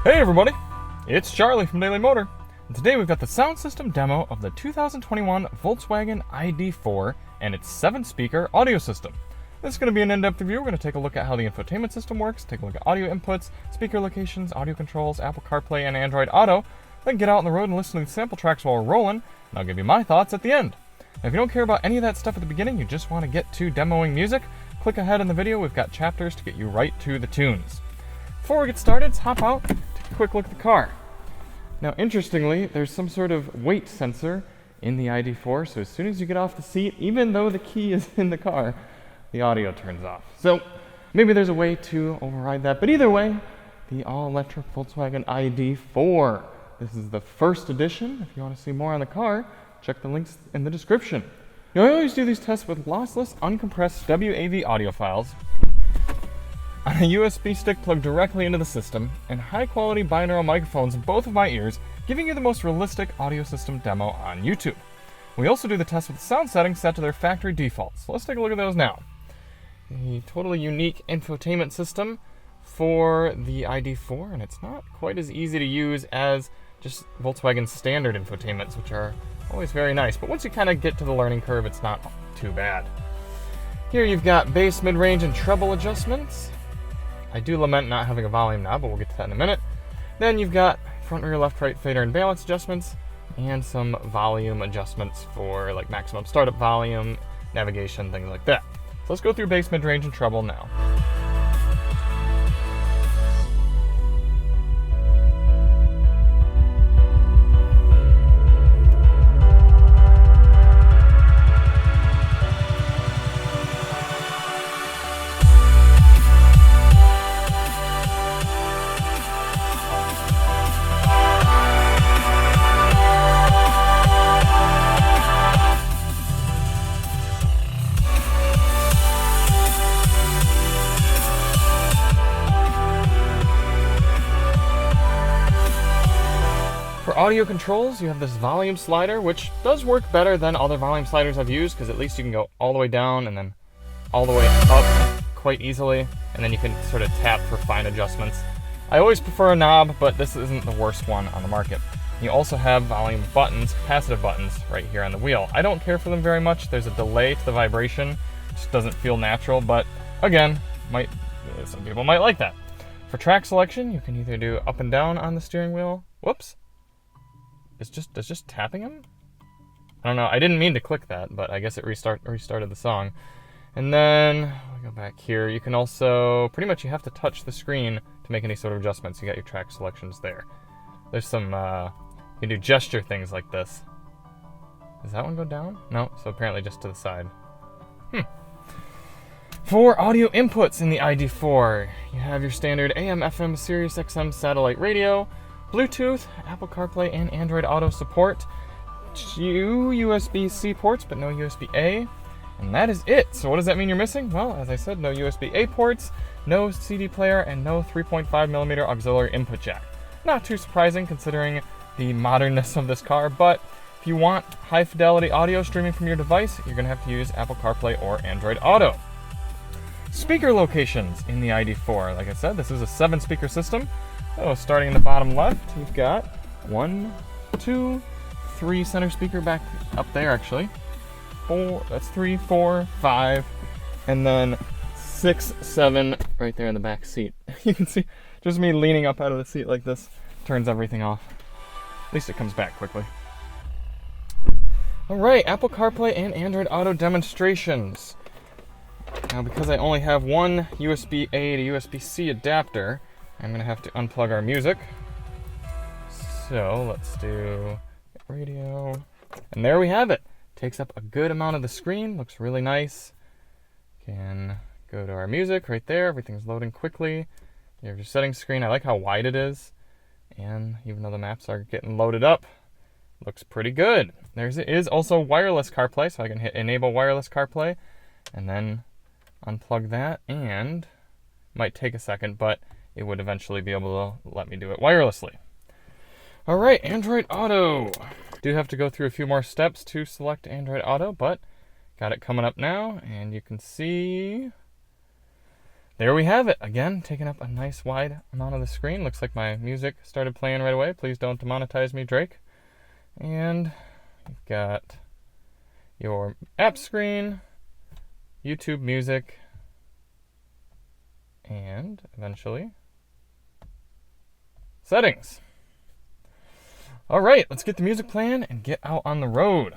Hey everybody, it's Charlie from Daily Motor, and today we've got the sound system demo of the 2021 Volkswagen ID.4 and its 7-speaker audio system. This is going to be an in-depth review. We're going to take a look at how the infotainment system works, take a look at audio inputs, speaker locations, audio controls, Apple CarPlay, and Android Auto, then get out on the road and listen to the sample tracks while we're rolling, and I'll give you my thoughts at the end. Now, if you don't care about any of that stuff at the beginning, you just want to get to demoing music, click ahead in the video. We've got chapters to get you right to the tunes. Before we get started, let's hop out, take a quick look at the car. Now, interestingly, there's some sort of weight sensor in the ID.4, so as soon as you get off the seat, even though the key is in the car, the audio turns off. So maybe there's a way to override that, but either way, the all-electric Volkswagen ID.4. This is the first edition. If you want to see more on the car, check the links in the description. Now, I always do these tests with lossless, uncompressed WAV audio files on a USB stick plugged directly into the system, and high-quality binaural microphones in both of my ears, giving you the most realistic audio system demo on YouTube. We also do the test with the sound settings set to their factory defaults. So let's take a look at those now. A totally unique infotainment system for the ID.4, and it's not quite as easy to use as just Volkswagen's standard infotainments, which are always very nice. But once you kind of get to the learning curve, it's not too bad. Here you've got bass, mid-range, and treble adjustments. I do lament not having a volume knob, but we'll get to that in a minute. Then you've got front, rear, left, right, fader, and balance adjustments, and some volume adjustments for like maximum startup volume, navigation, things like that. So let's go through bass, mid-range, and treble now. For audio controls, you have this volume slider, which does work better than other volume sliders I've used, because at least you can go all the way down and then all the way up quite easily, and then you can sort of tap for fine adjustments. I always prefer a knob, but this isn't the worst one on the market. You also have volume buttons, capacitive buttons, right here on the wheel. I don't care for them very much. There's a delay to the vibration. It just doesn't feel natural, but again, some people might like that. For track selection, you can either do up and down on the steering wheel. Whoops. It's just tapping them? I don't know. I didn't mean to click that, but I guess it restarted the song. And then we go back here. You can also pretty much you have to touch the screen to make any sort of adjustments. You got your track selections there. There's some you can do gesture things like this. Does that one go down? No. So apparently just to the side. For audio inputs in the ID.4, you have your standard AM, FM, Sirius XM satellite radio, Bluetooth, Apple CarPlay, and Android Auto support. 2 USB-C ports, but no USB-A. And that is it. So what does that mean you're missing? Well, as I said, no USB-A ports, no CD player, and no 3.5mm auxiliary input jack. Not too surprising considering the modernness of this car, but if you want high-fidelity audio streaming from your device, you're going to have to use Apple CarPlay or Android Auto. Speaker locations in the ID.4. Like I said, this is a 7-speaker system. So starting in the bottom left, you've got 1, 2, 3 center speaker back up there actually. 4, that's 3, 4, 5, and then 6, 7 right there in the back seat. You can see just me leaning up out of the seat like this turns everything off. At least it comes back quickly. Alright, Apple CarPlay and Android Auto demonstrations. Now because I only have one USB-A to USB-C adapter, I'm going to have to unplug our music. So let's do radio. And there we have it. Takes up a good amount of the screen. Looks really nice. Can go to our music right there. Everything's loading quickly. You have your settings screen. I like how wide it is. And even though the maps are getting loaded up, looks pretty good. There is also wireless CarPlay, so I can hit enable wireless CarPlay and then unplug that. And might take a second, but it would eventually be able to let me do it wirelessly. All right, Android Auto. Do have to go through a few more steps to select Android Auto, but got it coming up now, and you can see there we have it. Again, taking up a nice wide amount of the screen. Looks like my music started playing right away. Please don't demonetize me, Drake. And you've got your app screen, YouTube music, and eventually settings. All right, let's get the music playing and get out on the road.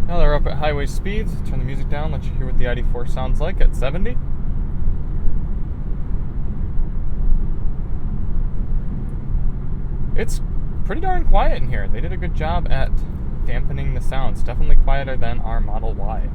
Now they're up at highway speeds. Turn the music down, let you hear what the ID.4 sounds like at 70. It's pretty darn quiet in here. They did a good job at dampening the sounds. Definitely quieter than our Model Y.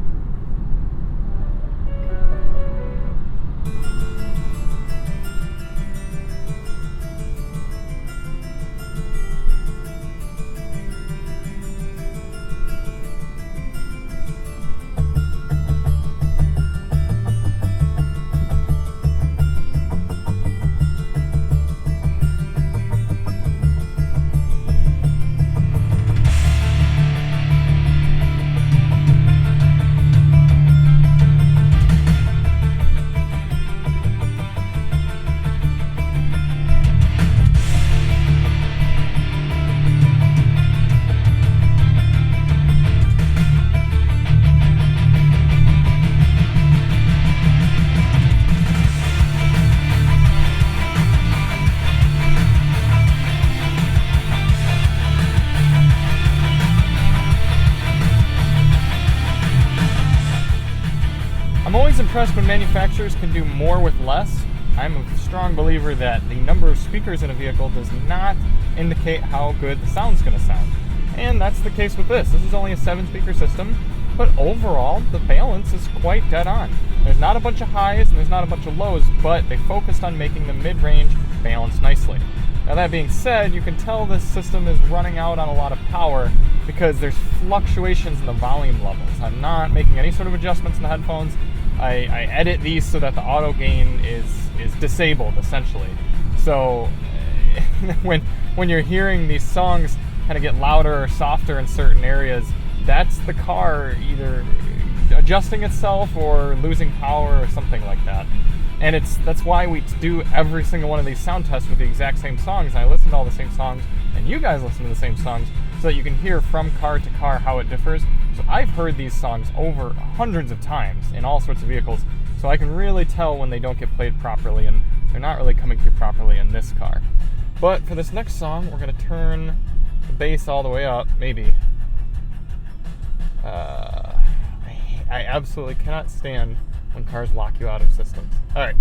I'm always impressed when manufacturers can do more with less. I'm a strong believer that the number of speakers in a vehicle does not indicate how good the sound's going to sound. And that's the case with this. This is only a 7-speaker system, but overall, the balance is quite dead on. There's not a bunch of highs and there's not a bunch of lows, but they focused on making the mid-range balance nicely. Now that being said, you can tell this system is running out on a lot of power because there's fluctuations in the volume levels. I'm not making any sort of adjustments in the headphones. I edit these so that the auto gain is disabled, essentially. So when you're hearing these songs kind of get louder or softer in certain areas, that's the car either adjusting itself or losing power or something like that. And that's why we do every single one of these sound tests with the exact same songs. And I listen to all the same songs, and you guys listen to the same songs, so that you can hear from car to car how it differs. So I've heard these songs over hundreds of times in all sorts of vehicles, so I can really tell when they don't get played properly, and they're not really coming through properly in this car. But for this next song, we're going to turn the bass all the way up, maybe. I absolutely cannot stand when cars lock you out of systems. Alright.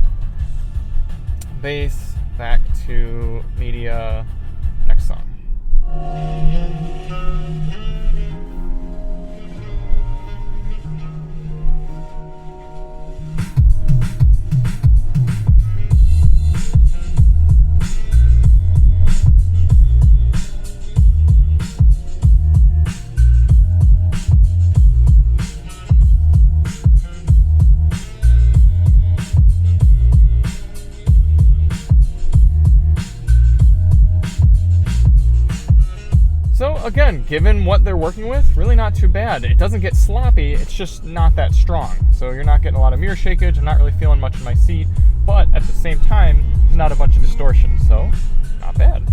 Bass, back to media, next song. So again, given what they're working with, really not too bad. It doesn't get sloppy, it's just not that strong. So you're not getting a lot of mirror shakeage, I'm not really feeling much in my seat, but at the same time, there's not a bunch of distortion, so not bad.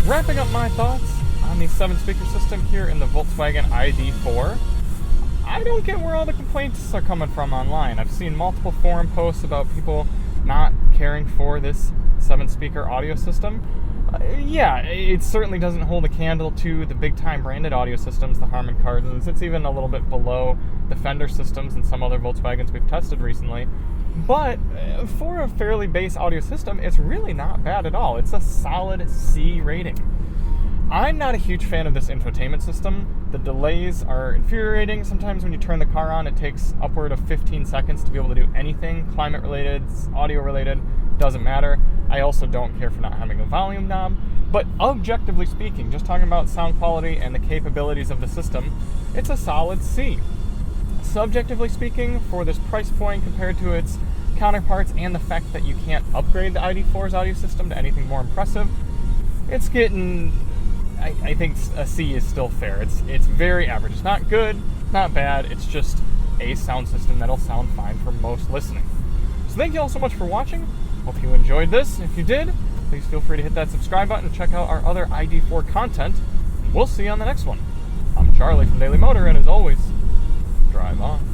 Wrapping up my thoughts on the 7-speaker system here in the Volkswagen ID.4, I don't get where all the complaints are coming from online. I've seen multiple forum posts about people not caring for this 7-speaker audio system. Yeah, it certainly doesn't hold a candle to the big-time branded audio systems, the Harman Kardons. It's even a little bit below the Fender systems and some other Volkswagens we've tested recently. But for a fairly base audio system, it's really not bad at all. It's a solid C rating. I'm not a huge fan of this infotainment system. The delays are infuriating. Sometimes when you turn the car on, it takes upward of 15 seconds to be able to do anything climate-related, audio-related, doesn't matter. I also don't care for not having a volume knob. But objectively speaking, just talking about sound quality and the capabilities of the system, it's a solid C. Subjectively speaking, for this price point compared to its counterparts and the fact that you can't upgrade the ID.4's audio system to anything more impressive, it's getting, I think a C is still fair. It's very average. It's not good, not bad, it's just a sound system that'll sound fine for most listening. So thank you all so much for watching. Hope you enjoyed this. If you did, please feel free to hit that subscribe button and check out our other ID.4 content. We'll see you on the next one. I'm Charlie from Daily Motor, and as always, drive on.